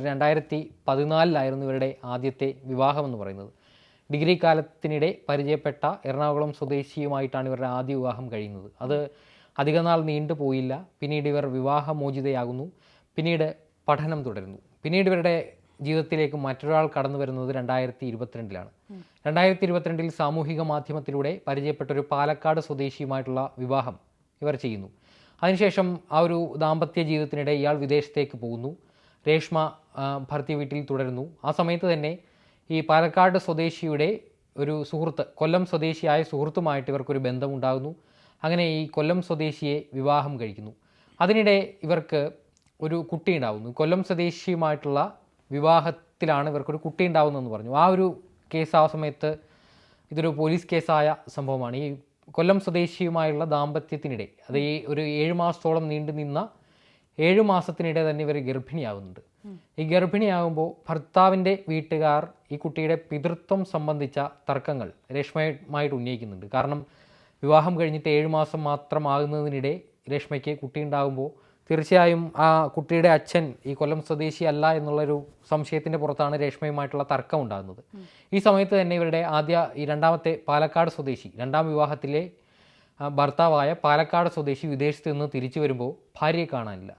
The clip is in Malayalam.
2014 ഇവരുടെ ആദ്യത്തെ വിവാഹമെന്ന് പറയുന്നത്. ഡിഗ്രി കാലത്തിനിടെ പരിചയപ്പെട്ട എറണാകുളം സ്വദേശിയുമായിട്ടാണ് ഇവരുടെ ആദ്യ വിവാഹം കഴിയുന്നത്. അത് അധികനാൾ നീണ്ടുപോയില്ല. പിന്നീട് ഇവർ വിവാഹമോചിതയാകുന്നു. പിന്നീട് പഠനം തുടരുന്നു. പിന്നീട് ഇവരുടെ ജീവിതത്തിലേക്ക് മറ്റൊരാൾ കടന്നു വരുന്നത് 2022-ലാണ്. 2022 സാമൂഹിക മാധ്യമത്തിലൂടെ പരിചയപ്പെട്ട ഒരു പാലക്കാട് സ്വദേശിയുമായിട്ടുള്ള വിവാഹം ഇവർ ചെയ്യുന്നു. അതിനുശേഷം ആ ഒരു ദാമ്പത്യ ജീവിതത്തിനിടെ ഇയാൾ വിദേശത്തേക്ക് പോകുന്നു. രേഷ്മ ഭർത്തൃ വീട്ടിൽ തുടരുന്നു. ആ സമയത്ത് തന്നെ ഈ പാലക്കാട് സ്വദേശിയുടെ ഒരു സുഹൃത്ത്, കൊല്ലം സ്വദേശിയായ സുഹൃത്തുമായിട്ട് ഇവർക്കൊരു ബന്ധമുണ്ടാകുന്നു. അങ്ങനെ ഈ കൊല്ലം സ്വദേശിയെ വിവാഹം കഴിക്കുന്നു. അതിനിടെ ഇവർക്ക് ഒരു കുട്ടി ഉണ്ടാകുന്നു. കൊല്ലം സ്വദേശിയുമായിട്ടുള്ള വിവാഹത്തിലാണ് ഇവർക്കൊരു കുട്ടി ഉണ്ടാകുന്നതെന്ന് പറഞ്ഞു. ആ ഒരു കേസ് ആ സമയത്ത് ഇതൊരു പോലീസ് കേസായ സംഭവമാണ്. ഈ കൊല്ലം സ്വദേശിയുമായുള്ള ദാമ്പത്യത്തിനിടെ, അത് ഈ ഒരു 7 മാസത്തോളം നീണ്ടു നിന്ന 7 മാസത്തിനിടെ തന്നെ ഇവർ ഗർഭിണിയാകുന്നുണ്ട്. ഈ ഗർഭിണിയാകുമ്പോൾ ഭർത്താവിൻ്റെ വീട്ടുകാർ ഈ കുട്ടിയുടെ പിതൃത്വം സംബന്ധിച്ച തർക്കങ്ങൾ രേഷ്മയുമായിട്ട് ഉന്നയിക്കുന്നുണ്ട്. കാരണം വിവാഹം കഴിഞ്ഞിട്ട് 7 മാസം മാത്രമാകുന്നതിനിടെ രേഷ്മയ്ക്ക് കുട്ടി ഉണ്ടാകുമ്പോൾ തീർച്ചയായും ആ കുട്ടിയുടെ അച്ഛൻ ഈ കൊല്ലം സ്വദേശി അല്ല എന്നുള്ളൊരു സംശയത്തിൻ്റെ പുറത്താണ് രേഷ്മയുമായിട്ടുള്ള തർക്കം ഉണ്ടാകുന്നത്. ഈ സമയത്ത് തന്നെ ഇവരുടെ ഈ രണ്ടാമത്തെ പാലക്കാട് സ്വദേശി, രണ്ടാം വിവാഹത്തിലെ ഭർത്താവായ പാലക്കാട് സ്വദേശി വിദേശത്ത് നിന്ന് തിരിച്ചു വരുമ്പോൾ ഭാര്യയെ കാണാനില്ല.